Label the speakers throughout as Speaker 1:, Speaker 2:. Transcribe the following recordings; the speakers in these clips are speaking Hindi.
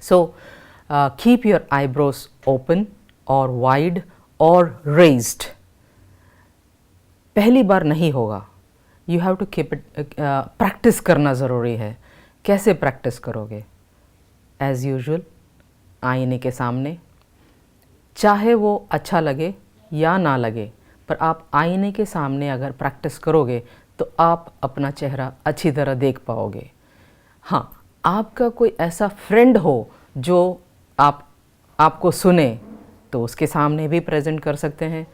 Speaker 1: So keep your eyebrows open or wide or raised. पहली बार नहीं होगा, you have to keep it, practice करना ज़रूरी है. कैसे प्रैक्टिस करोगे? एज़ यूजुअल आईने के सामने, चाहे वो अच्छा लगे या ना लगे, पर आप आईने के सामने अगर प्रैक्टिस करोगे तो आप अपना चेहरा अच्छी तरह देख पाओगे. हाँ, आपका कोई ऐसा फ्रेंड हो जो आपको सुने तो उसके सामने भी प्रेजेंट कर सकते हैं,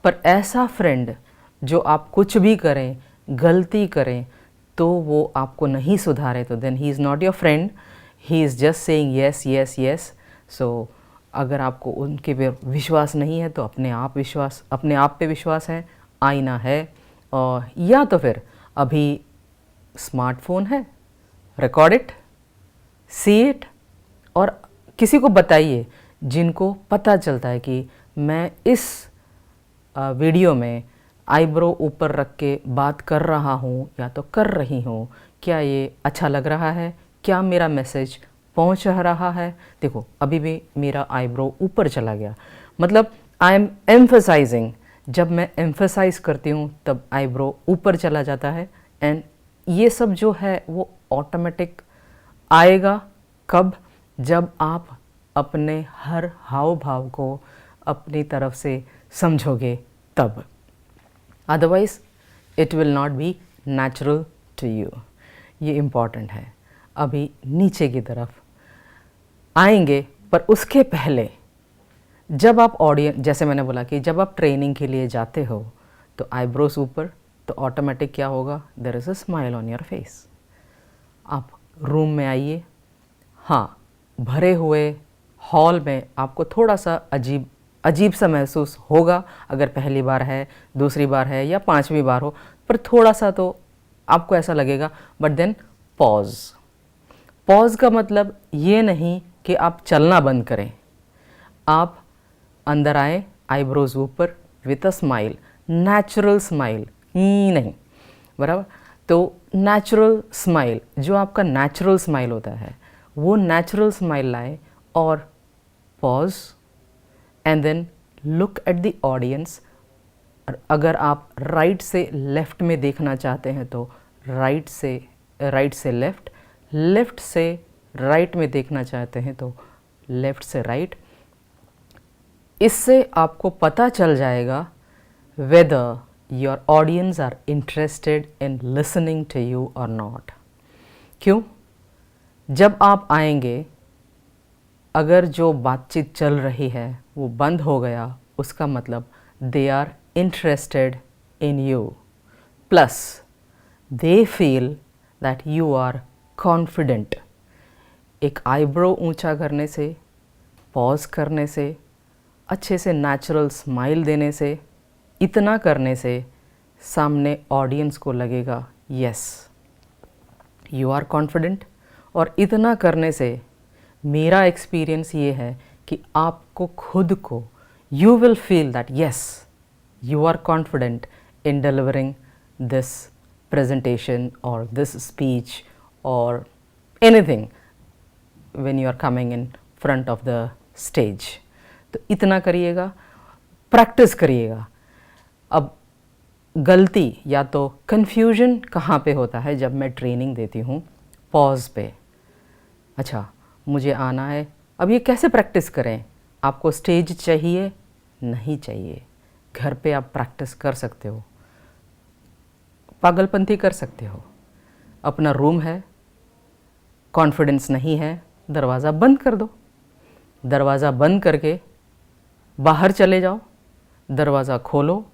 Speaker 1: पर ऐसा फ्रेंड जो आप कुछ भी करें, गलती करें तो वो आपको नहीं सुधारे, तो then he is not your friend, he is just saying yes yes yes. So अगर आपको उनके पे विश्वास नहीं है तो अपने आप पे विश्वास है, आईना है, और या तो फिर अभी स्मार्टफोन है, रिकॉर्ड इट, सी इट, और किसी को बताइए जिनको पता चलता है कि मैं इस वीडियो में आईब्रो ऊपर रख के बात कर रहा हूँ या तो कर रही हूँ, क्या ये अच्छा लग रहा है, क्या मेरा मैसेज पहुँच रहा है. देखो अभी भी मेरा आईब्रो ऊपर चला गया, मतलब आई एम एम्फसाइजिंग. जब मैं एम्फसाइज करती हूँ तब आईब्रो ऊपर चला जाता है, एंड ये सब जो है वो ऑटोमेटिक आएगा. कब? जब आप अपने हर हाव भाव को अपनी तरफ से समझोगे तब. Otherwise it will not be natural to you. ये इम्पॉर्टेंट है. अभी नीचे की तरफ आएंगे, पर उसके पहले जब आप ऑडियंस, जैसे मैंने बोला कि जब आप ट्रेनिंग के लिए जाते हो तो आईब्रोज ऊपर, तो ऑटोमेटिक क्या होगा, there is a smile on your face. आप रूम में आइए, हाँ, भरे हुए हॉल में आपको थोड़ा सा अजीब सा महसूस होगा, अगर पहली बार है, दूसरी बार है या 5वीं बार हो, पर थोड़ा सा तो आपको ऐसा लगेगा. बट देन पॉज का मतलब ये नहीं कि आप चलना बंद करें. आप अंदर आए, आईब्रोज ऊपर, with a smile, natural smile ही नहीं, बराबर. तो नेचुरल स्माइल, जो आपका नेचुरल स्माइल होता है, वो नेचुरल स्माइल लाए और pause and then look at the audience. अगर आप राइट से लेफ़्ट में देखना चाहते हैं तो राइट से लेफ़्ट, लेफ़्ट से राइट में देखना चाहते हैं तो लेफ़्ट से राइट. इससे आपको पता चल जाएगा whether your audience are interested in listening to you or not. क्यों? जब आप आएंगे, अगर जो बातचीत चल रही है वो बंद हो गया, उसका मतलब they are interested in you, plus they feel that you are confident. एक आईब्रो ऊंचा करने से, पॉज करने से, अच्छे से नेचुरल स्माइल देने से, इतना करने से सामने ऑडियंस को लगेगा यस यू आर कॉन्फिडेंट. और इतना करने से मेरा एक्सपीरियंस ये है कि आपको खुद को, you will feel that yes you are confident in delivering this presentation or this speech or anything when you are coming in front of the stage. तो इतना करिएगा, प्रैक्टिस करिएगा. अब गलती या तो कन्फ्यूजन कहाँ पे होता है? जब मैं ट्रेनिंग देती हूँ पॉज पे. अच्छा, मुझे आना है, अब ये कैसे प्रैक्टिस करें? आपको स्टेज चाहिए? नहीं चाहिए. घर पे आप प्रैक्टिस कर सकते हो, पागलपंती कर सकते हो. अपना रूम है, कॉन्फिडेंस नहीं है, दरवाज़ा बंद कर दो. दरवाज़ा बंद करके बाहर चले जाओ, दरवाज़ा खोलो,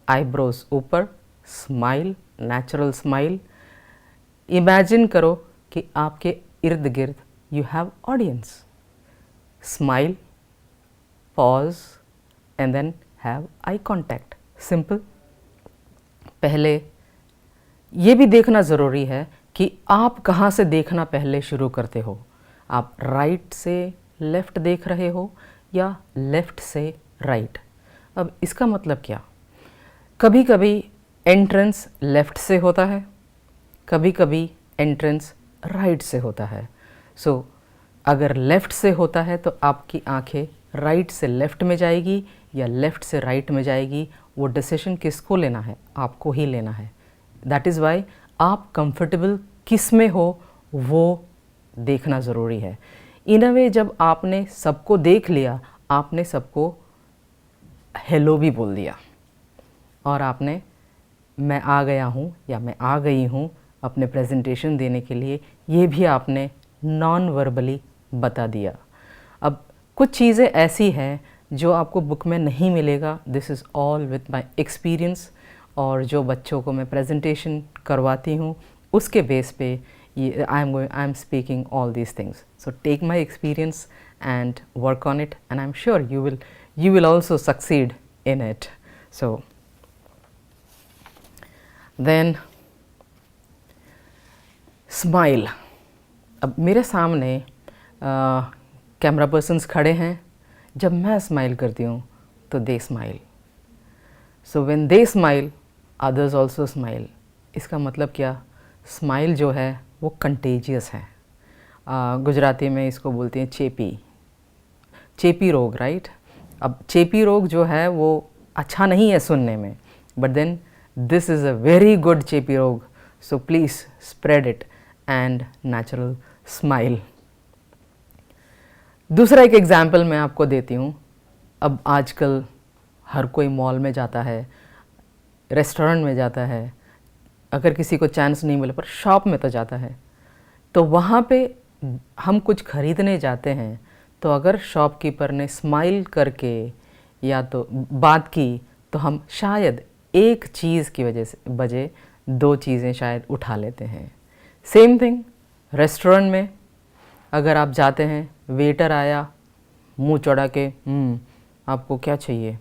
Speaker 1: आईब्रोज ऊपर, स्माइल, नेचुरल स्माइल. इमेजिन करो कि आपके इर्द गिर्द you have audience. Smile, pause and then have eye contact. Simple. पहले ये भी देखना ज़रूरी है कि आप कहाँ से देखना पहले शुरू करते हो. आप राइट से लेफ़्ट देख रहे हो या लेफ़्ट से राइट. अब इसका मतलब क्या? कभी कभी एंट्रेंस लेफ़्ट से होता है, कभी कभी एंट्रेंस राइट से होता है. सो अगर लेफ़्ट से होता है तो आपकी आंखें राइट से लेफ़्ट में जाएगी या लेफ़्ट से राइट में जाएगी, वो डिसीजन किसको लेना है, आपको ही लेना है। दैट इज़ वाई आप कंफर्टेबल किस में हो वो देखना ज़रूरी है। इन अ वे जब आपने सबको देख लिया, आपने सबको हेलो भी बोल दिया और आपने मैं आ गया हूँ या मैं आ गई हूँ अपने प्रेजेंटेशन देने के लिए, ये भी आपने नॉन वर्बली बता दिया। अब कुछ चीज़ें ऐसी हैं जो आपको बुक में नहीं मिलेगा, this is all with my experience, और जो बच्चों को मैं प्रेजेंटेशन करवाती हूँ उसके बेस पे ये I am speaking all these things. So take my experience and work on it, and I'm sure you will also succeed in it. So then smile. अब मेरे सामने कैमरा पर्सन्स खड़े हैं, जब मैं स्माइल करती हूँ तो they smile. So when they smile others also smile. इसका मतलब क्या, स्माइल जो है वो कंटेजियस है. गुजराती में इसको बोलते हैं चेपी रोग, राइट. अब चेपी रोग जो है वो अच्छा नहीं है सुनने में, but then this is a very good चेपी रोग. So please spread it and natural smile. दूसरा एक एग्जाम्पल मैं आपको देती हूँ. अब आजकल हर कोई मॉल में जाता है, रेस्टोरेंट में जाता है, अगर किसी को चांस नहीं मिले पर शॉप में तो जाता है. तो वहाँ पे हम कुछ खरीदने जाते हैं, तो अगर शॉपकीपर ने स्माइल करके या तो बात की, तो हम शायद एक चीज़ की बजाय दो चीज़ें शायद उठा लेते हैं. सेम थिंग रेस्टोरेंट में अगर आप जाते हैं, वेटर आया, मुंह चढ़ा के आपको क्या चाहिए,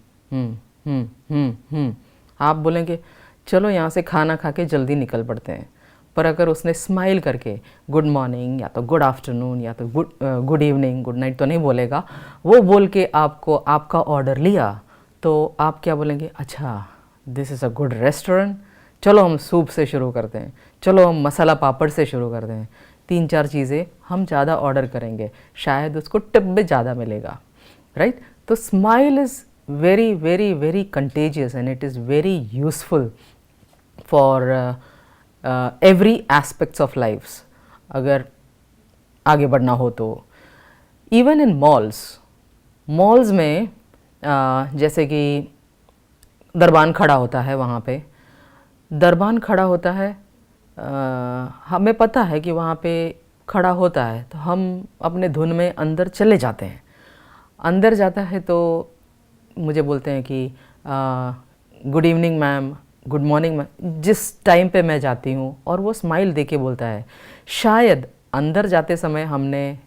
Speaker 1: आप बोलेंगे चलो यहाँ से खाना खा के जल्दी निकल पड़ते हैं. पर अगर उसने स्माइल करके गुड मॉर्निंग या तो गुड आफ्टरनून या तो गुड इवनिंग, गुड नाइट तो नहीं बोलेगा, वो बोल के आपको आपका ऑर्डर लिया, तो आप क्या बोलेंगे, अच्छा this is a good restaurant, चलो हम सूप से शुरू करते हैं, चलो हम मसाला पापड़ से शुरू करते हैं. 3-4 चीज़ें हम ज़्यादा ऑर्डर करेंगे, शायद उसको टिप भी ज़्यादा मिलेगा, राइट. तो smile is very very very contagious and it is very useful for every aspects of lifes. अगर आगे बढ़ना हो तो इवन इन मॉल्स में जैसे कि दरबान खड़ा होता है, वहाँ पे दरबान खड़ा होता है, हमें पता है कि वहाँ पे खड़ा होता है, तो हम अपने धुन में अंदर चले जाते हैं. अंदर जाता है तो मुझे बोलते हैं कि good evening ma'am, good morning ma'am, जिस टाइम पे मैं जाती हूँ, और वो स्माइल दे के बोलता है. शायद अंदर जाते समय हमने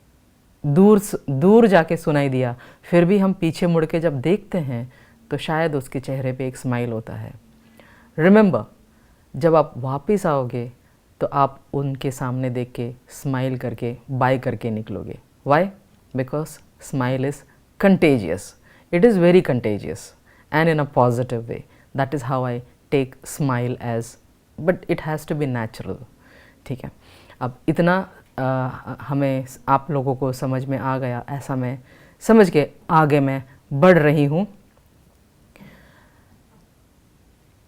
Speaker 1: दूर जाके सुनाई दिया, फिर भी हम पीछे मुड़ के जब देखते हैं तो शायद उसके चेहरे पे एक स्माइल होता है. रिमेंबर, जब आप वापस आओगे तो आप उनके सामने देख के स्माइल करके बाय करके निकलोगे. Why? Because smile is contagious. It is very contagious and in a positive way. That is how I take smile as, but it has to be natural. ठीक है. अब इतना हमें आप लोगों को समझ में आ गया, ऐसा मैं समझ के आगे मैं बढ़ रही हूँ.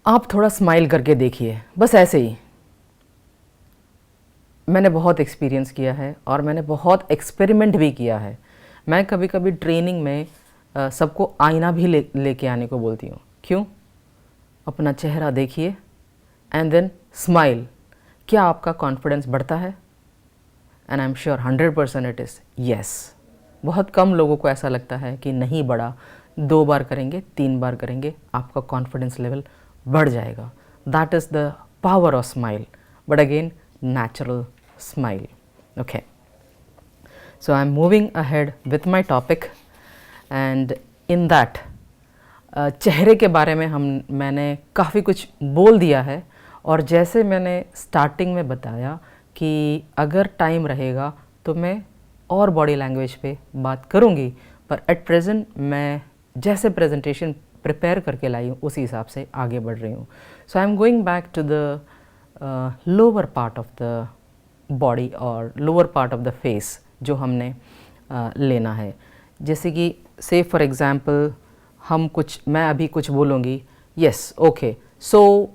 Speaker 1: आप थोड़ा स्माइल करके देखिए, बस ऐसे ही. मैंने बहुत एक्सपीरियंस किया है और मैंने बहुत एक्सपेरिमेंट भी किया है. मैं कभी कभी ट्रेनिंग में सबको आईना भी लेके आने को बोलती हूँ. क्यों? अपना चेहरा देखिए एंड देन स्माइल. क्या आपका कॉन्फिडेंस बढ़ता है? And I am sure 100% it is yes. बहुत कम लोगों को ऐसा लगता है कि नहीं बढ़ा. 2 बार करेंगे, 3 बार करेंगे, आपका कॉन्फिडेंस लेवल बढ़ जाएगा. That is the power of smile, but again natural smile. Okay. So I am moving ahead with my topic, and in that चेहरे के बारे में मैंने काफ़ी कुछ बोल दिया है. और जैसे मैंने स्टार्टिंग में बताया कि अगर टाइम रहेगा तो मैं और बॉडी लैंग्वेज पे बात करूँगी, पर एट प्रेजेंट मैं जैसे प्रेजेंटेशन प्रिपेयर करके लाई हूँ उसी हिसाब से आगे बढ़ रही हूँ. So I am going back to the lower part of the body और lower part of the face, जो हमने लेना है। जैसे कि से फॉर एग्ज़ाम्पल मैं अभी कुछ बोलूँगी, yes okay, so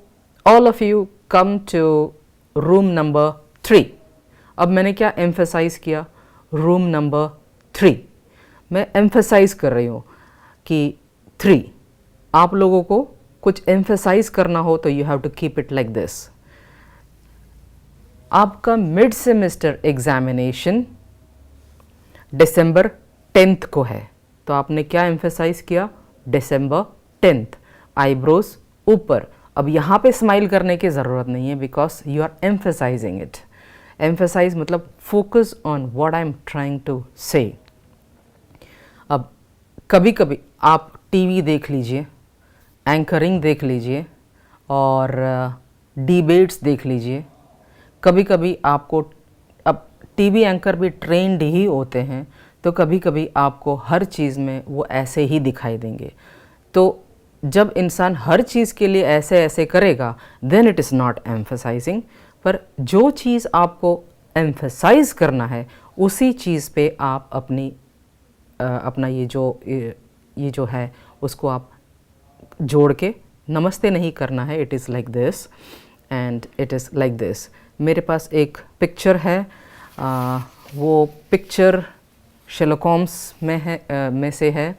Speaker 1: all of you come to room number 3। अब मैंने क्या एम्फेसाइज़ किया, रूम नंबर 3। मैं एम्फेसाइज़ कर रही हूँ कि 3। आप लोगों को कुछ एम्फेसाइज़ करना हो तो you have to keep it like this. आपका मिड सेमेस्टर एग्जामिनेशन दिसंबर 10th को है, तो आपने क्या एम्फेसाइज़ किया, दिसंबर 10th। आईब्रोज ऊपर। अब यहाँ पे स्माइल करने की ज़रूरत नहीं है, because you are emphasizing it. Emphasize मतलब focus on what I am trying to say. अब कभी कभी आप टीवी देख लीजिए, एंकरिंग देख लीजिए और डिबेट्स देख लीजिए। कभी कभी आपको, अब टीवी एंकर भी ट्रेंड ही होते हैं, तो कभी कभी आपको हर चीज़ में वो ऐसे ही दिखाई देंगे। तो जब इंसान हर चीज़ के लिए ऐसे ऐसे करेगा, then it is not emphasizing. पर जो चीज़ आपको एम्फेसाइज करना है, उसी चीज़ पे आप अपना ये जो है उसको आप जोड़ के, नमस्ते नहीं करना है, it is like this and it is like this. मेरे पास एक पिक्चर है, वो पिक्चर शेरलॉक होम्स में से है,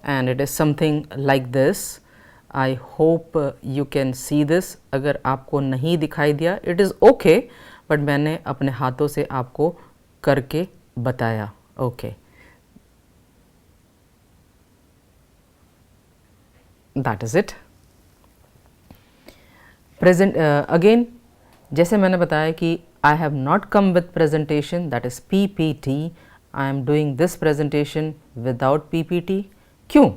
Speaker 1: and it is something like this. I hope you can see this. अगर आपको नहीं दिखाई दिया, इट इज़ ओके, बट मैंने अपने हाथों से आपको करके बताया। Okay, that is it. Present again, जैसे मैंने बताया कि I have not come with presentation, that is PPT। I am doing this presentation without PPT। क्यों?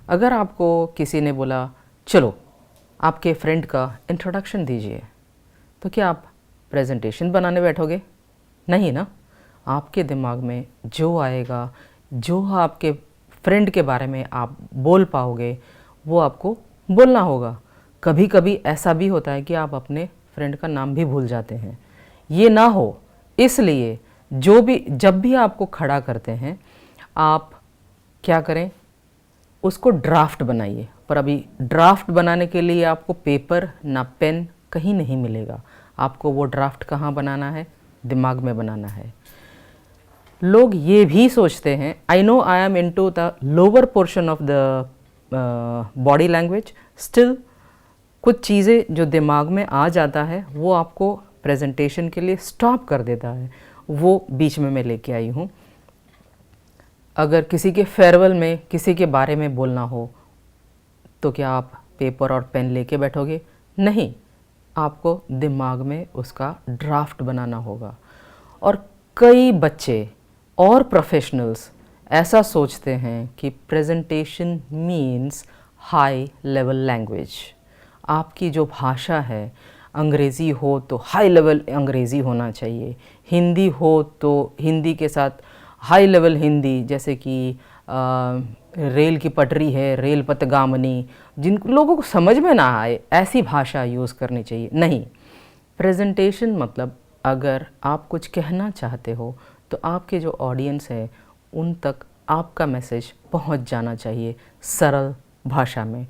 Speaker 1: अगर आपको किसी ने बोला चलो आपके फ्रेंड का इंट्रोडक्शन दीजिए, तो क्या आप प्रेजेंटेशन बनाने बैठोगे? नहीं ना। आपके दिमाग में जो आएगा, जो आपके फ्रेंड के बारे में आप बोल पाओगे, वो आपको बोलना होगा। कभी कभी ऐसा भी होता है कि आप अपने फ्रेंड का नाम भी भूल जाते हैं। ये ना हो, इसलिए जब भी आपको खड़ा करते हैं, आप क्या करें, उसको ड्राफ्ट बनाइए। पर अभी ड्राफ्ट बनाने के लिए आपको पेपर ना पेन कहीं नहीं मिलेगा। आपको वो ड्राफ्ट कहाँ बनाना है? दिमाग में बनाना है। लोग ये भी सोचते हैं, I know I am into the lower portion of the body language, still कुछ चीज़ें जो दिमाग में आ जाता है वो आपको प्रेजेंटेशन के लिए स्टॉप कर देता है। वो बीच में मैं लेके आई हूँ। अगर किसी के फेयरवेल में किसी के बारे में बोलना हो, तो क्या आप पेपर और पेन लेके बैठोगे? नहीं, आपको दिमाग में उसका ड्राफ्ट बनाना होगा। और कई बच्चे और प्रोफेशनल्स ऐसा सोचते हैं कि presentation means high level language. आपकी जो भाषा है, अंग्रेज़ी हो तो हाई लेवल अंग्रेज़ी होना चाहिए, हिंदी हो तो हिंदी के साथ हाई लेवल हिंदी, जैसे कि रेल की पटरी है, रेल पतगामनी, जिन लोगों को समझ में ना आए ऐसी भाषा यूज़ करनी चाहिए। नहीं, प्रेजेंटेशन मतलब अगर आप कुछ कहना चाहते हो तो आपके जो ऑडियंस है उन तक आपका मैसेज पहुंच जाना चाहिए सरल भाषा में।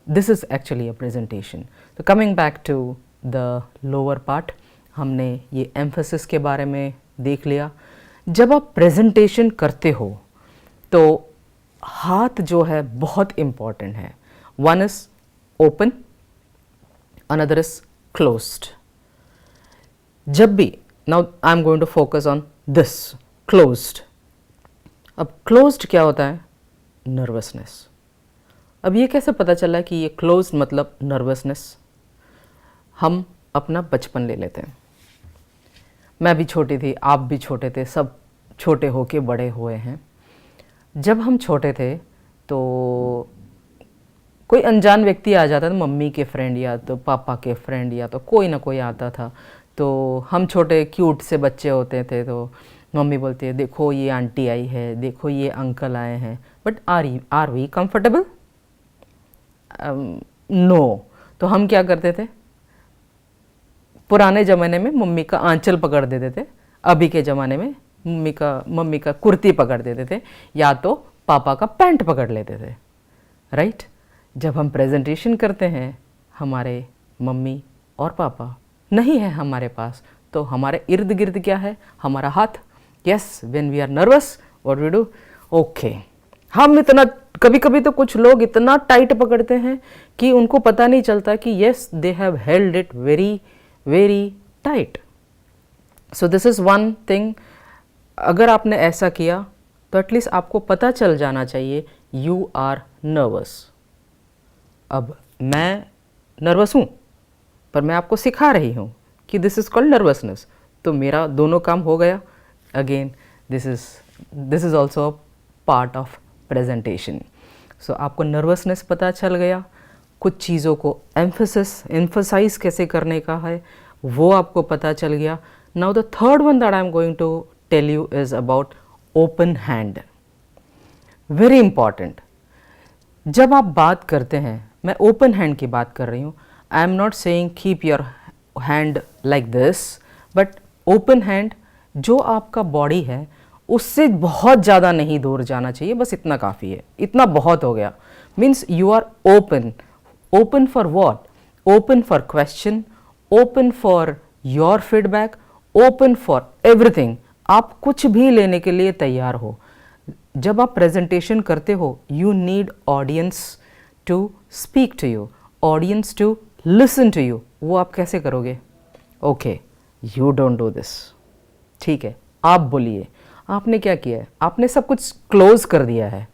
Speaker 1: This is actually a presentation. तो coming back to the lower part, हमने ये एम्फेसिस के बारे में देख लिया। जब आप प्रेजेंटेशन करते हो तो हाथ जो है बहुत इम्पॉर्टेंट है। One is open, another is closed. जब भी, now I am going to focus on this closed. अब क्लोज्ड क्या होता है? नर्वसनेस। अब ये कैसे पता चला कि ये क्लोज्ड मतलब नर्वसनेस? हम अपना बचपन ले लेते हैं। मैं भी छोटी थी, आप भी छोटे थे, सब छोटे होके बड़े हुए हैं। जब हम छोटे थे तो कोई अनजान व्यक्ति आ जाता था, मम्मी के फ्रेंड या तो पापा के फ्रेंड या तो कोई ना कोई आता था, तो हम छोटे क्यूट से बच्चे होते थे, तो मम्मी बोलती है देखो ये आंटी आई है, देखो ये अंकल आए हैं, but are we comfortable? No. तो हम क्या करते थे, पुराने ज़माने में मम्मी का आंचल पकड़ देते थे, अभी के ज़माने में मम्मी का कुर्ती पकड़ देते थे या तो पापा का पैंट पकड़ लेते थे, राइट। जब हम प्रेजेंटेशन करते हैं, हमारे मम्मी और पापा नहीं है हमारे पास, तो हमारे इर्द गिर्द क्या है? हमारा हाथ। Yes, when we are nervous what we do, okay, हम इतना, कभी कभी तो कुछ लोग इतना टाइट पकड़ते हैं कि उनको पता नहीं चलता कि yes they have held it very very tight. So this is one thing, अगर आपने ऐसा किया तो एटलीस्ट आपको पता चल जाना चाहिए यू आर नर्वस। अब मैं नर्वस हूँ, पर मैं आपको सिखा रही हूँ कि दिस इज़ कॉल्ड नर्वसनेस, तो मेरा दोनों काम हो गया। Again this is also a part of presentation. सो आपको नर्वसनेस पता चल गया, कुछ चीज़ों को एम्फसाइज कैसे करने का है वो आपको पता चल गया। Now the third one that I am going to tell you is about open hand. Very important. जब आप बात करते हैं, मैं ओपन हैंड की बात कर रही हूँ, I am not saying keep your hand like this, but open hand, जो आपका बॉडी है उससे बहुत ज़्यादा नहीं दूर जाना चाहिए, बस इतना काफ़ी है, इतना बहुत हो गया। Means you are open. Open for what? Open for question, open for your feedback, open for everything. आप कुछ भी लेने के लिए तैयार हो। जब आप प्रेजेंटेशन करते हो, you need audience to speak to you, audience to listen to you. वो आप कैसे करोगे? Okay, you don't do this, ठीक है, आप बोलिए। आपने क्या किया है? आपने सब कुछ क्लोज कर दिया है।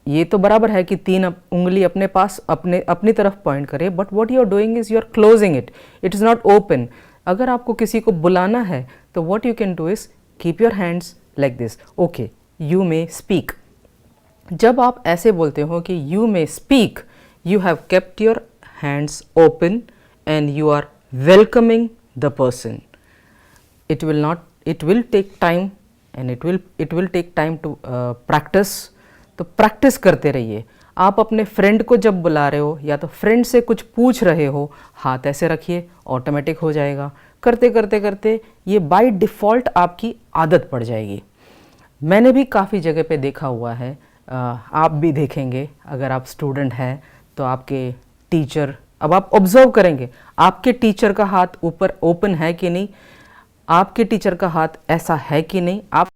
Speaker 1: ये तो बराबर है कि तीन उंगली अपने पास अपनी तरफ पॉइंट करे, but what you are doing is you are closing it, it is not open. अगर आपको किसी को बुलाना है तो what you can do is keep your hands like this, okay, you may speak. जब आप ऐसे बोलते हो कि you may speak, you have kept your hands open and you are welcoming the person. It will take time and it will take time to practice। तो प्रैक्टिस करते रहिए। आप अपने फ्रेंड को जब बुला रहे हो या तो फ्रेंड से कुछ पूछ रहे हो, हाथ ऐसे रखिए, ऑटोमेटिक हो जाएगा। करते करते करते ये बाय डिफ़ॉल्ट आपकी आदत पड़ जाएगी। मैंने भी काफ़ी जगह पे देखा हुआ है, आप भी देखेंगे। अगर आप स्टूडेंट हैं तो आपके टीचर, अब आप ऑब्जर्व करेंगे आपके टीचर का हाथ ऊपर ओपन है कि नहीं, आपके टीचर का हाथ ऐसा है कि नहीं। आप